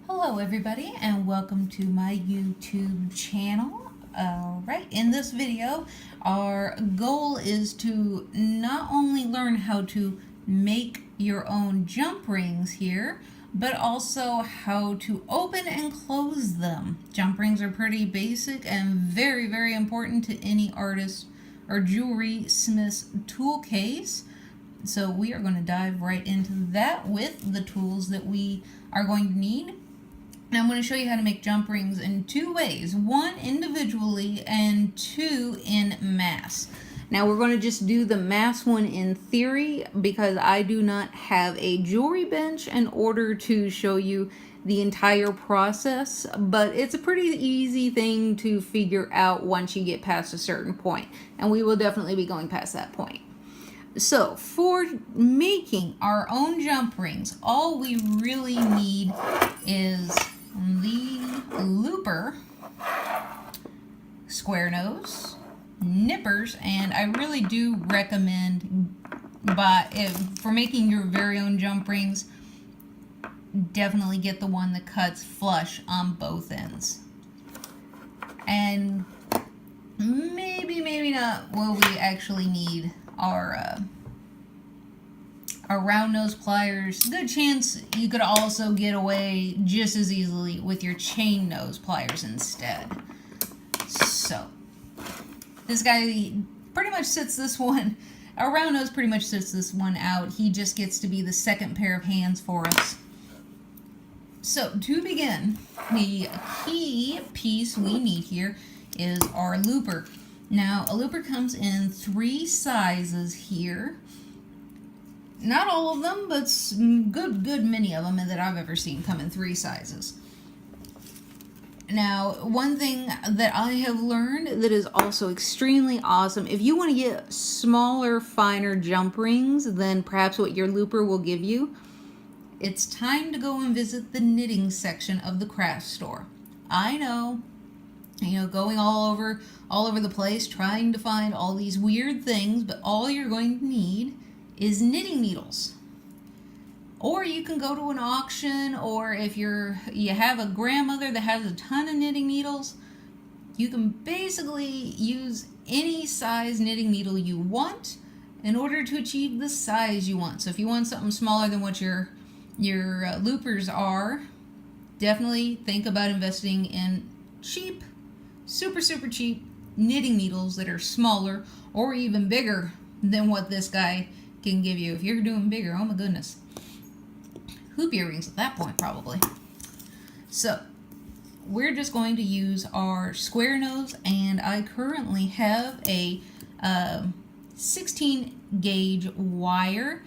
Hello everybody and welcome to my YouTube channel. Alright, in this video our goal is to not only learn how to make your own jump rings here, but also how to open and close them. Jump rings are pretty basic and very important to any artist or jewelry smith's tool case. So we are going to dive right into that with the tools that we are going to need. And I'm going to show you how to make jump rings in two ways. One individually and two in mass. Now we're going to just do the mass one in theory because I do not have a jewelry bench in order to show you the entire process, but it's a pretty easy thing to figure out once you get past a certain point, and we will definitely be going past that point. So for making our own jump rings, all we really need is the looper, square nose, nippers, and I really do recommend for making your very own jump rings, definitely get the one that cuts flush on both ends. And maybe not will we actually need our round nose pliers. Good chance you could also get away just as easily with your chain nose pliers instead. So this guy pretty much sits this one, our round nose pretty much sits this one out. He just gets to be the second pair of hands for us. So to begin, the key piece we need here is our looper. Now a looper comes in 3 sizes here. Not all of them, but good many of them that I've ever seen come in 3 sizes. Now, one thing that I have learned that is also extremely awesome, if you want to get smaller, finer jump rings than perhaps what your looper will give you, it's time to go and visit the knitting section of the craft store. I know, going all over the place trying to find all these weird things, but all you're going to need is knitting needles. Or you can go to an auction, or if you have a grandmother that has a ton of knitting needles, you can basically use any size knitting needle you want in order to achieve the size you want. So if you want something smaller than what your loopers are, definitely think about investing in cheap, super cheap knitting needles that are smaller or even bigger than what this guy can give you. If you're doing bigger, oh my goodness, hoop earrings at that point probably. So we're just going to use our square nose, and I currently have a 16 gauge wire.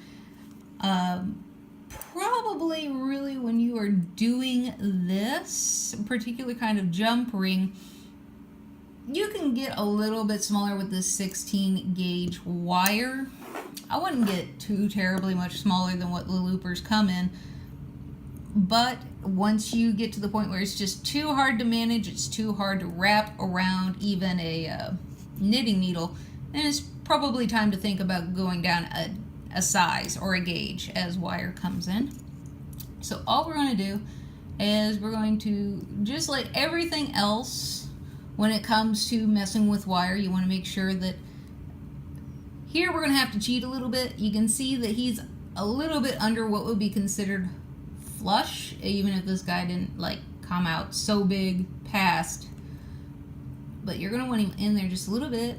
Probably really when you are doing this particular kind of jump ring, you can get a little bit smaller with this 16 gauge wire. I wouldn't get too terribly much smaller than what the loopers come in, but once you get to the point where it's just too hard to manage, it's too hard to wrap around even a knitting needle, then it's probably time to think about going down a size or a gauge as wire comes in. So all we're going to do is we're going to, just like everything else when it comes to messing with wire, you want to make sure that here we're going to have to cheat a little bit. You can see that he's a little bit under what would be considered flush, even if this guy didn't come out so big past. But you're going to want him in there just a little bit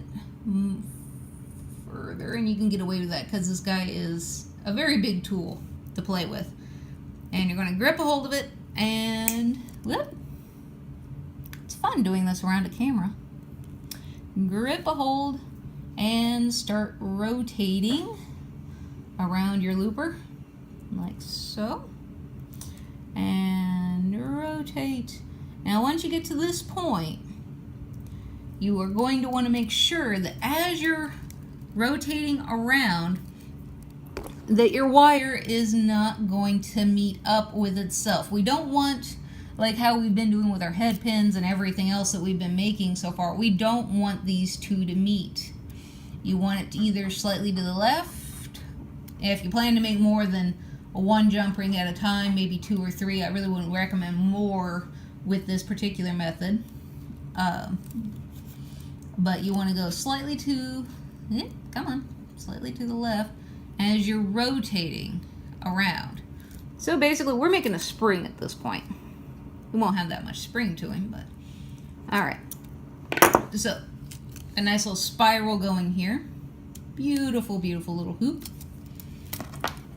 further, and you can get away with that because this guy is a very big tool to play with. And you're going to grip a hold of it, and whoop, it's fun doing this around a camera. Grip a hold and start rotating around your looper like so, and rotate. Now once you get to this point, you are going to want to make sure that as you're rotating around, that your wire is not going to meet up with itself. We don't want, like how we've been doing with our head pins and everything else that we've been making so far, we don't want these two to meet. You want it to either slightly to the left. If you plan to make more than one jump ring at a time, maybe 2 or 3. I really wouldn't recommend more with this particular method. But you want to go slightly to, slightly to the left as you're rotating around. So basically we're making a spring at this point. We won't have that much spring to him, but all right. So a nice little spiral going here. Beautiful, beautiful little hoop.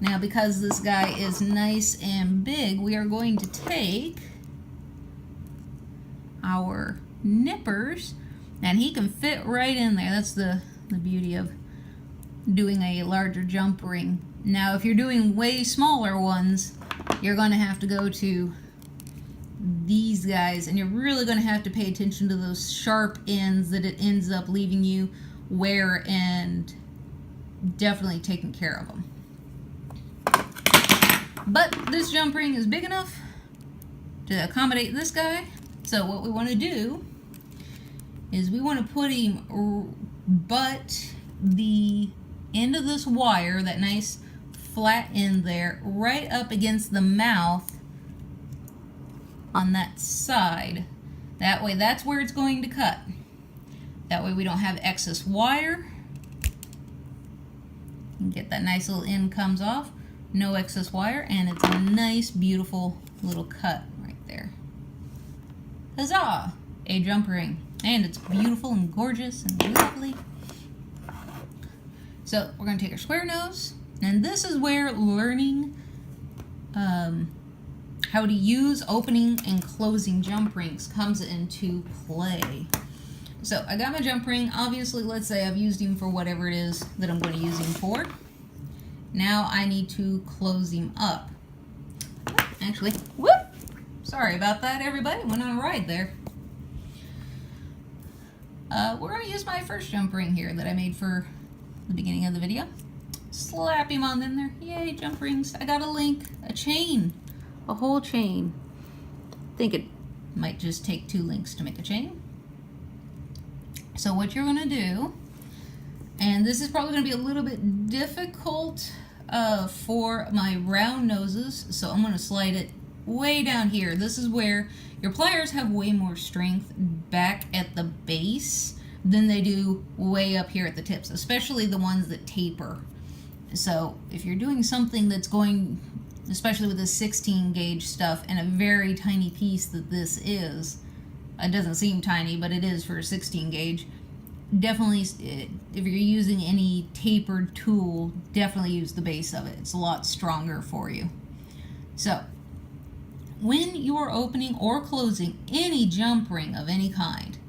Now because this guy is nice and big, we are going to take our nippers, and he can fit right in there. That's the beauty of doing a larger jump ring. Now if you're doing way smaller ones, you're going to have to go to these guys, and you're really going to have to pay attention to those sharp ends that it ends up leaving you wear, and definitely taking care of them. But this jump ring is big enough to accommodate this guy. So what we want to do is we want to put him butt the end of this wire, that nice flat end there, right up against the mouth on that side. That way, that's where it's going to cut. That way we don't have excess wire. You can get that nice little end comes off. No excess wire, and it's a nice, beautiful little cut right there. Huzzah! A jump ring. And it's beautiful and gorgeous and lovely. So we're going to take our square nose, and this is where learning how to use opening and closing jump rings comes into play. So I got my jump ring. Obviously, let's say I've used him for whatever it is that I'm going to use him for. Now I need to close him up. Actually, whoop! Sorry about that, everybody. Went on a ride there. We're going to use my first jump ring here that I made for the beginning of the video. Slap him on in there. Yay, jump rings. I got a link, a chain, a whole chain. I think it might just take 2 links to make a chain. So what you're going to do, and this is probably going to be a little bit difficult for my round noses, so I'm going to slide it way down here. This is where your pliers have way more strength back at the base than they do way up here at the tips, especially the ones that taper. So if you're doing something that's going, especially with this 16 gauge stuff and a very tiny piece that this is, it doesn't seem tiny, but it is for a 16 gauge. Definitely, if you're using any tapered tool, definitely use the base of it. It's a lot stronger for you. So, when you're opening or closing any jump ring of any kind,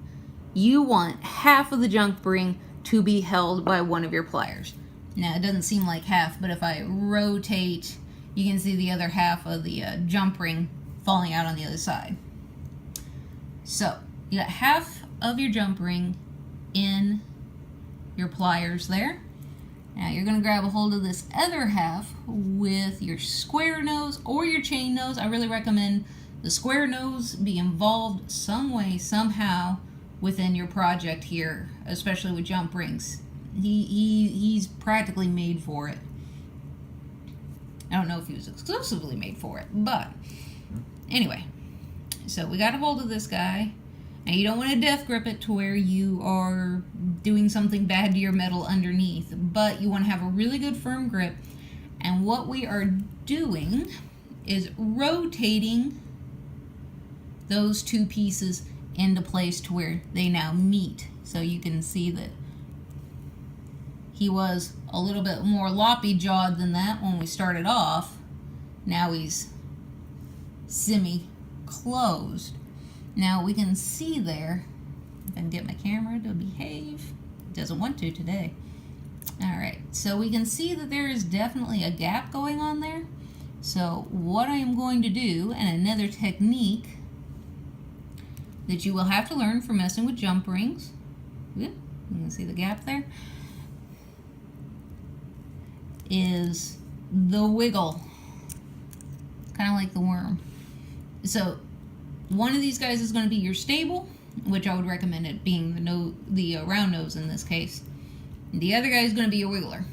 you want half of the jump ring to be held by one of your pliers. Now, it doesn't seem like half, but if I rotate, you can see the other half of the jump ring falling out on the other side. So, you got half of your jump ring in your pliers there. Now you're going to grab a hold of this other half with your square nose or your chain nose. I really recommend the square nose be involved some way, somehow within your project here, especially with jump rings. He's practically made for it. I don't know if he was exclusively made for it, but anyway. So we got a hold of this guy. And you don't want to death grip it to where you are doing something bad to your metal underneath, but you want to have a really good firm grip. And what we are doing is rotating those 2 pieces into place to where they now meet. So you can see that he was a little bit more loppy-jawed than that when we started off. Now he's semi-closed. Now we can see there, if I can get my camera to behave, it doesn't want to today. Alright, so we can see that there is definitely a gap going on there. So what I am going to do, and another technique that you will have to learn for messing with jump rings, you can see the gap there, is the wiggle. Kind of like the worm. So one of these guys is going to be your stable, which I would recommend it being the round nose in this case. And the other guy is going to be your wiggler.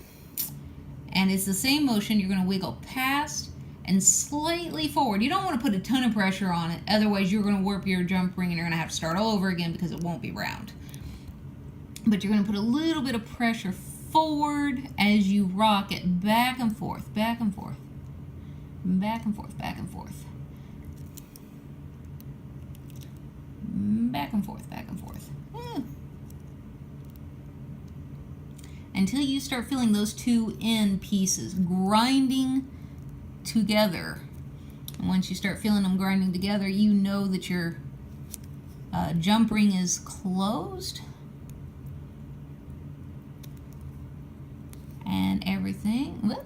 And it's the same motion. You're going to wiggle past and slightly forward. You don't want to put a ton of pressure on it, otherwise you're going to warp your jump ring and you're going to have to start all over again because it won't be round. But you're going to put a little bit of pressure forward as you rock it back and forth, back and forth, back and forth, back and forth, back and forth, back and forth. Until you start feeling those two end pieces grinding together. And once you start feeling them grinding together, you know that your jump ring is closed. And everything. Whoop.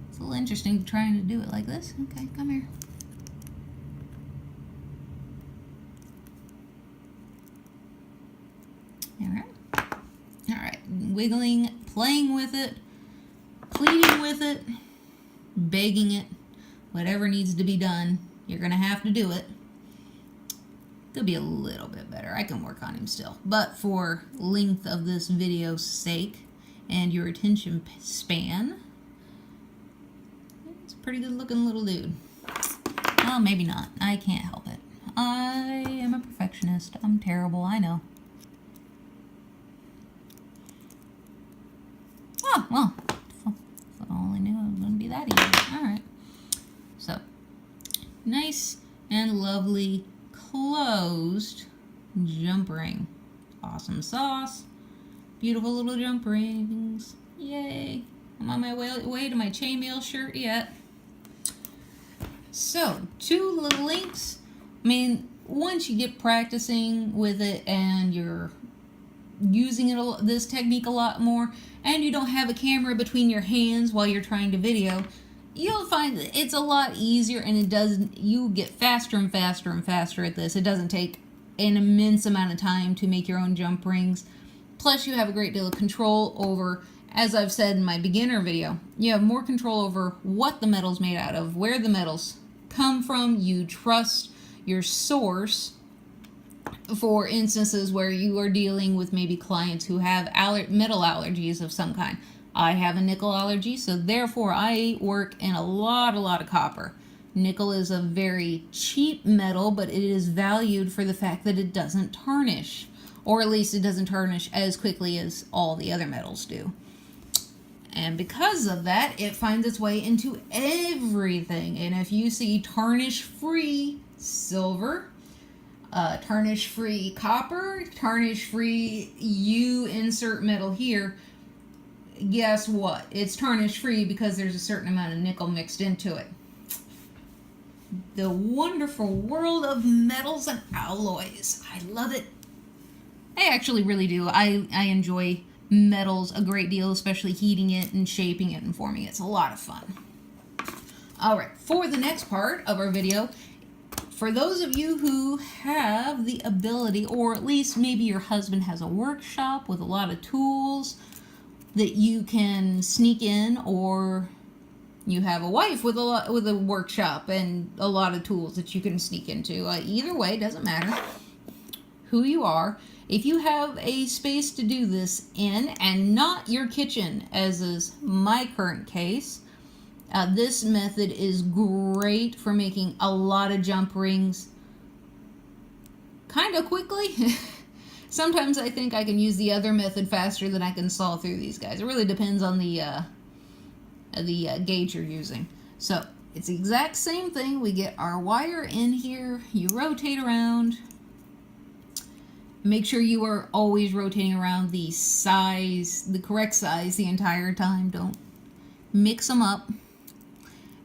It's a little interesting trying to do it like this. Okay, come here. Alright. Alright. Wiggling, playing with it, pleading with it, begging it, whatever needs to be done. You're going to have to do it. Could be a little bit better. I can work on him still. But for length of this video's sake and your attention span, it's a pretty good looking little dude. Well, maybe not. I can't help it. I am a perfectionist. I'm terrible, I know. Oh, well, if I only knew it wouldn't be that easy. Alright. So, nice and lovely closed jump ring. Awesome sauce. Beautiful little jump rings. Yay. I'm on my way to my chainmail shirt yet. So, two little links. I mean, once you get practicing with it and you're using this technique a lot more, and you don't have a camera between your hands while you're trying to video, you'll find that it's a lot easier, and you get faster and faster and faster at this. It doesn't take an immense amount of time to make your own jump rings. Plus, you have a great deal of control over, as I've said in my beginner video, you have more control over what the metal's made out of, where the metals come from. You trust your source for instances where you are dealing with maybe clients who have metal allergies of some kind. I have a nickel allergy, so therefore I work in a lot of copper. Nickel is a very cheap metal, but it is valued for the fact that it doesn't tarnish, or at least it doesn't tarnish as quickly as all the other metals do. And because of that, it finds its way into everything. And if you see tarnish-free silver, tarnish-free copper, tarnish-free, you insert metal here, guess what? It's tarnish-free because there's a certain amount of nickel mixed into it. The wonderful world of metals and alloys. I love it. I actually really do. I enjoy metals a great deal, especially heating it and shaping it and forming it. It's a lot of fun. Alright, for the next part of our video, for those of you who have the ability, or at least maybe your husband has a workshop with a lot of tools that you can sneak in, or you have a wife with a workshop and a lot of tools that you can sneak into. Either way, doesn't matter who you are. If you have a space to do this in, and not your kitchen, as is my current case, this method is great for making a lot of jump rings kind of quickly. Sometimes I think I can use the other method faster than I can saw through these guys. It really depends on the gauge you're using. So it's the exact same thing. We get our wire in here. You rotate around. Make sure you are always rotating around the size, the correct size the entire time. Don't mix them up.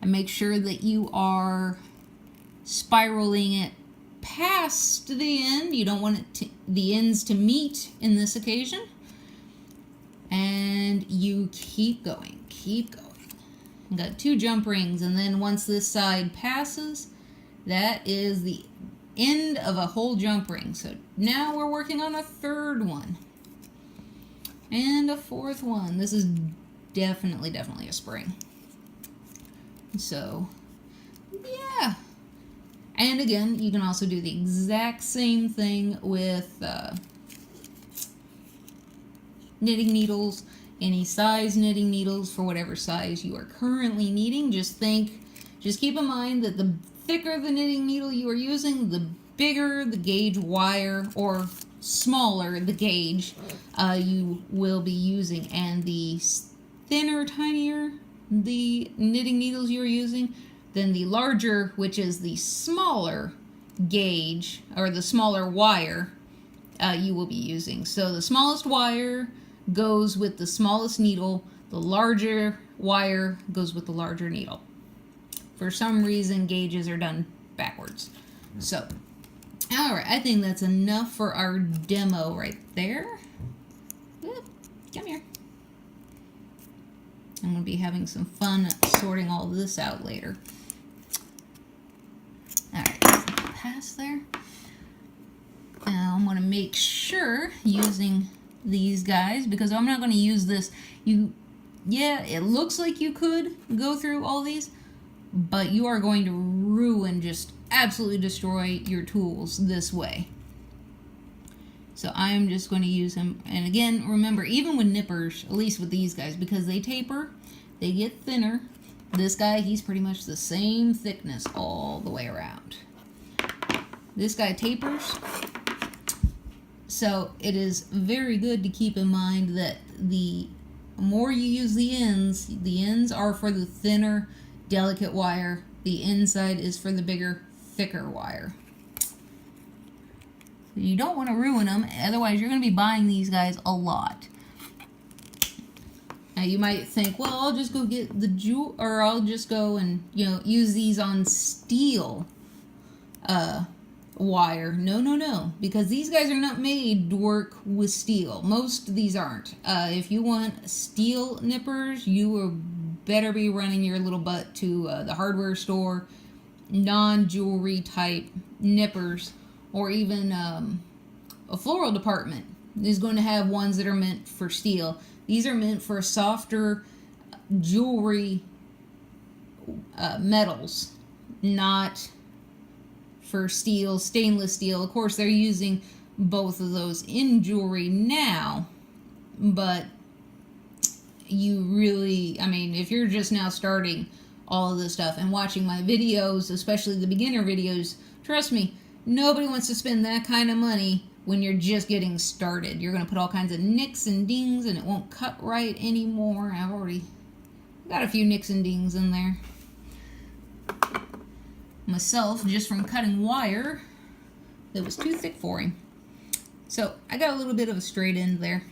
And make sure that you are spiraling it past the end. You don't want the ends to meet in this occasion. And you keep going, keep going. You got 2 jump rings, and then once this side passes, that is the end of a whole jump ring. So now we're working on a 3rd one. And a 4th one. This is definitely a spring. So, yeah. And again, you can also do the exact same thing with knitting needles. any size knitting needles for whatever size you are currently needing. Just keep in mind that the thicker the knitting needle you are using, the bigger the gauge wire, or smaller the gauge you will be using, and the thinner, tinier the knitting needles you're using, then the larger, which is the smaller gauge or the smaller wire you will be using. So the smallest wire goes with the smallest needle, the larger wire goes with the larger needle. For some reason, gauges are done backwards. So, alright, I think that's enough for our demo right there. Whoop, come here. I'm going to be having some fun sorting all this out later. Alright, pass there. Now I'm going to make sure using these guys, because I'm not going to use this. Yeah, it looks like you could go through all these, but you are going to ruin, just absolutely destroy your tools this way. So I'm just going to use them. And again, remember, even with nippers, at least with these guys, because they taper, they get thinner. This guy, he's pretty much the same thickness all the way around. This guy tapers. So it is very good to keep in mind that the more you use the ends are for the thinner, delicate wire. The inside is for the bigger, thicker wire. You don't want to ruin them, otherwise you're going to be buying these guys a lot. Now you might think, well, I'll just go get the jewel, or I'll just go and, use these on steel wire. No, because these guys are not made to work with steel. Most of these aren't. If you want steel nippers, you will better be running your little butt to the hardware store, non-jewelry type nippers, or even a floral department is going to have ones that are meant for steel. These are meant for softer jewelry metals, not for steel, stainless steel. Of course, they're using both of those in jewelry now, but you really, if you're just now starting all of this stuff and watching my videos, especially the beginner videos, trust me, nobody wants to spend that kind of money when you're just getting started. You're going to put all kinds of nicks and dings and it won't cut right anymore. I've already got a few nicks and dings in there myself, just from cutting wire that was too thick for him. So I got a little bit of a straight end there.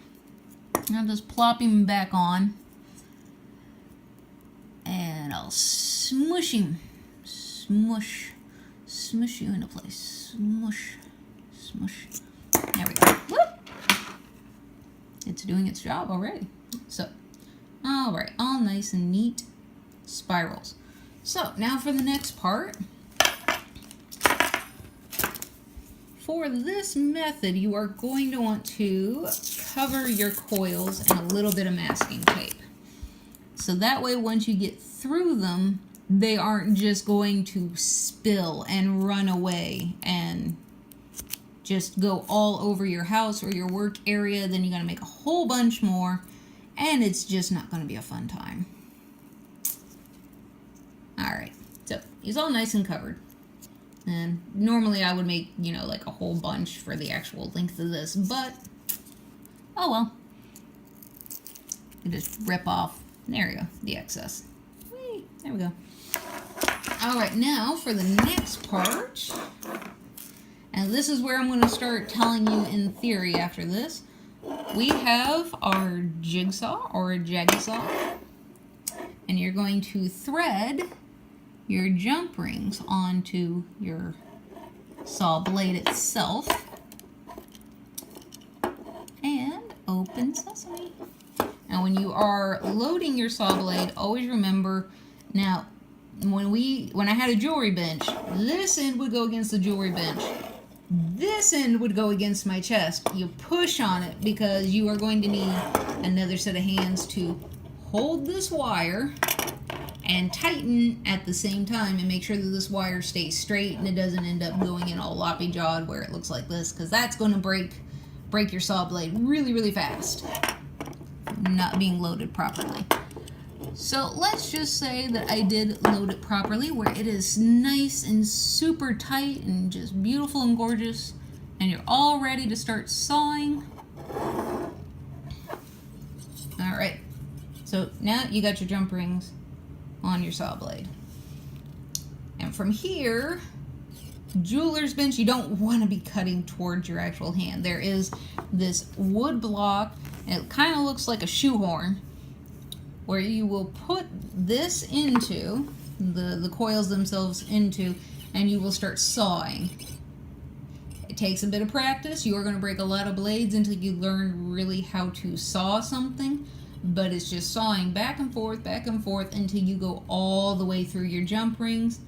I'll just plop him back on, and I'll smush him. Smush you into place. Smush. There we go. Whoop! It's doing its job already. So, alright, all nice and neat spirals. So, now for the next part. For this method, you are going to want to cover your coils in a little bit of masking tape. So that way, once you get through them, they aren't just going to spill and run away and just go all over your house or your work area. Then you're going to make a whole bunch more, and it's just not going to be a fun time. Alright, so he's all nice and covered. And normally I would make, like a whole bunch for the actual length of this, but, oh well. You just rip off, there we go, the excess. Whee, there we go. Alright, now for the next part, and this is where I'm going to start telling you in theory after this. We have our jigsaw, or a jigsaw, and you're going to thread your jump rings onto your saw blade itself, and open sesame. Now when you are loading your saw blade, always remember, now when I had a jewelry bench, this end would go against the jewelry bench, this end would go against my chest. You push on it because you are going to need another set of hands to hold this wire and tighten at the same time, and make sure that this wire stays straight and it doesn't end up going in all loppy-jawed where it looks like this, because that's going to break your saw blade really, really fast. not being loaded properly. So let's just say that I did load it properly, where it is nice and super tight and just beautiful and gorgeous, and you're all ready to start sawing. All right, so now you got your jump rings on your saw blade. And from here, jeweler's bench, you don't want to be cutting towards your actual hand. There is this wood block, and it kind of looks like a shoehorn, where you will put this into, the coils themselves into, and you will start sawing. It takes a bit of practice. You are going to break a lot of blades until you learn really how to saw something, but it's just sawing back and forth until you go all the way through your jump rings.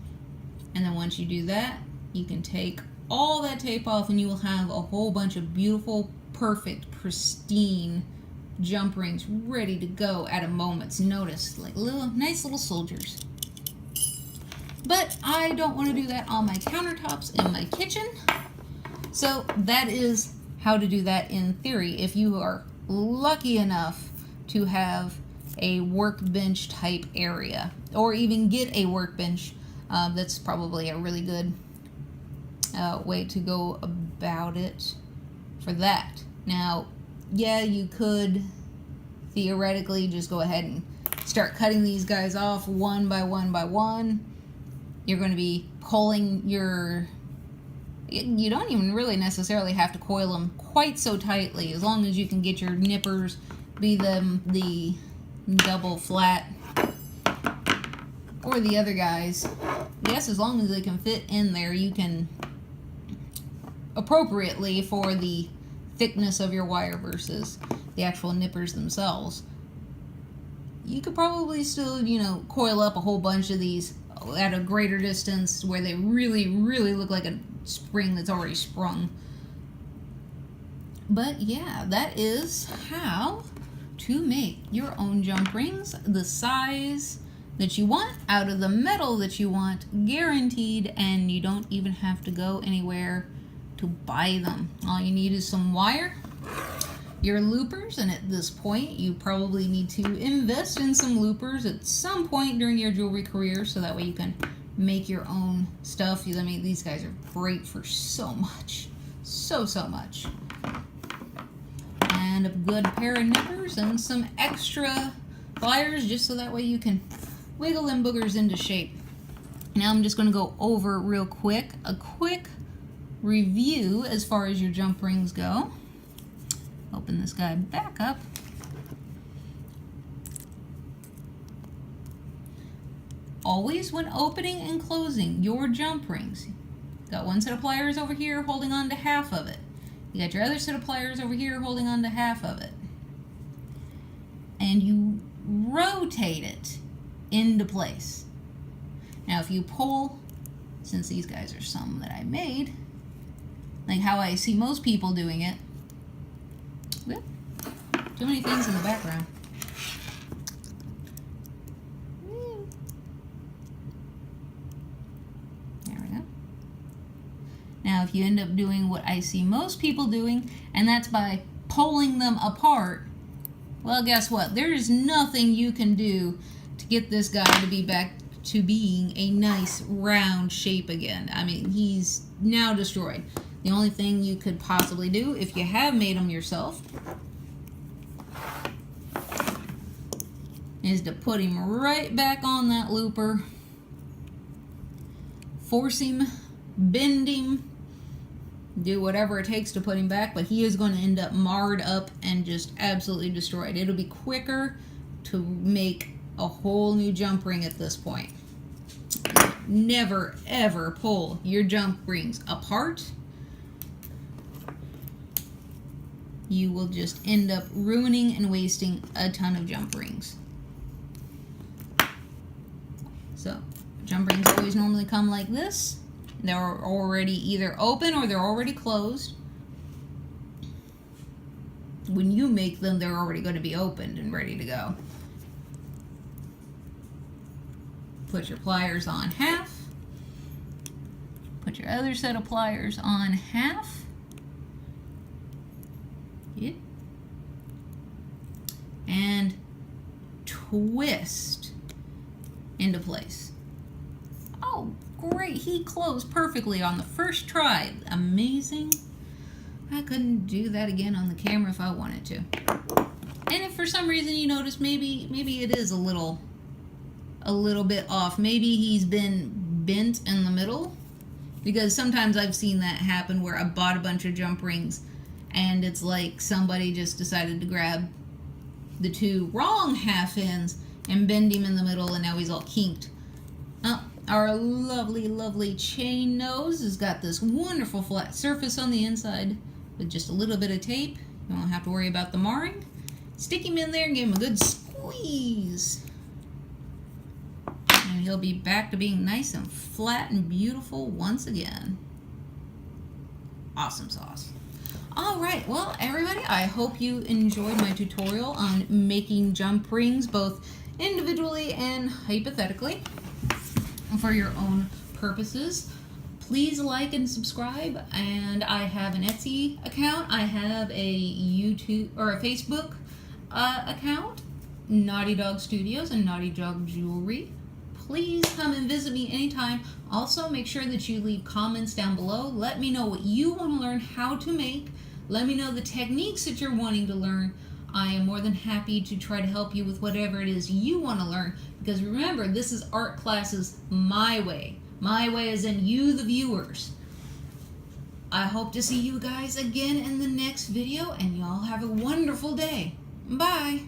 And then once you do that, you can take all that tape off and you will have a whole bunch of beautiful, perfect, pristine jump rings ready to go at a moment's notice, like nice little soldiers. But I don't want to do that on my countertops in my kitchen. So that is how to do that in theory. If you are lucky enough to have a workbench type area, or even get a workbench, that's probably a really good way to go about it for that. Now, yeah, you could theoretically just go ahead and start cutting these guys off one by one by one. You're going to be coiling your... You don't even really necessarily have to coil them quite so tightly, as long as you can get your nippers, be them the double flat or the other guys. Yes, as long as they can fit in there, you can appropriately for the thickness of your wire versus the actual nippers themselves. You could probably still, coil up a whole bunch of these at a greater distance where they really, really look like a spring that's already sprung. But yeah, that is how to make your own jump rings, the size that you want, out of the metal that you want, guaranteed, and you don't even have to go anywhere to buy them. All you need is some wire, your loopers, and at this point you probably need to invest in some loopers at some point during your jewelry career, so that way you can make your own stuff. I mean, these guys are great for so much, so much. And a good pair of nippers and some extra pliers, just so that way you can wiggle them boogers into shape. Now I'm just going to go over real quick a quick review as far as your jump rings go. Open this guy back up. Always when opening and closing your jump rings, got one set of pliers over here holding on to half of it. You got your other set of pliers over here holding on to half of it. And you rotate it into place. Now if you pull, since these guys are some that I made, like how I see most people doing it. Whoop, too many things in the background. There we go. Now if you end up doing what I see most people doing, and that's by pulling them apart, well, guess what? There is nothing you can do to get this guy to be back to being a nice round shape again. I mean, he's now destroyed. The only thing you could possibly do, if you have made them yourself, is to put him right back on that looper, force him, bend him, do whatever it takes to put him back, but he is going to end up marred up and just absolutely destroyed. It'll be quicker to make a whole new jump ring at this point. Never ever pull your jump rings apart. You will just end up ruining and wasting a ton of jump rings. So, jump rings always normally come like this. They're already either open or they're already closed. When you make them, they're already going to be opened and ready to go. Put your pliers on half. Put your other set of pliers on half. Yep. and twist into place. Oh, great. He closed perfectly on the first try. Amazing. I couldn't do that again on the camera if I wanted to. And if for some reason you notice maybe it is a little bit off. Maybe he's been bent in the middle, because sometimes I've seen that happen where I bought a bunch of jump rings and it's like somebody just decided to grab the two wrong half ends and bend him in the middle, and now he's all kinked. Our lovely chain nose has got this wonderful flat surface on the inside with just a little bit of tape. You won't have to worry about the marring. Stick him in there and give him a good squeeze. And he'll be back to being nice and flat and beautiful once again. Awesome sauce. All right, well, everybody, I hope you enjoyed my tutorial on making jump rings, both individually and hypothetically, for your own purposes. Please like and subscribe, and I have an Etsy account. I have a YouTube or a Facebook account, Naughty Dog Studios and Naughty Dog Jewelry. Please come and visit me anytime. Also, make sure that you leave comments down below. Let me know what you want to learn how to make. Let me know the techniques that you're wanting to learn. I am more than happy to try to help you with whatever it is you want to learn. Because remember, this is art classes my way. My way as in you, the viewers. I hope to see you guys again in the next video, and y'all have a wonderful day. Bye.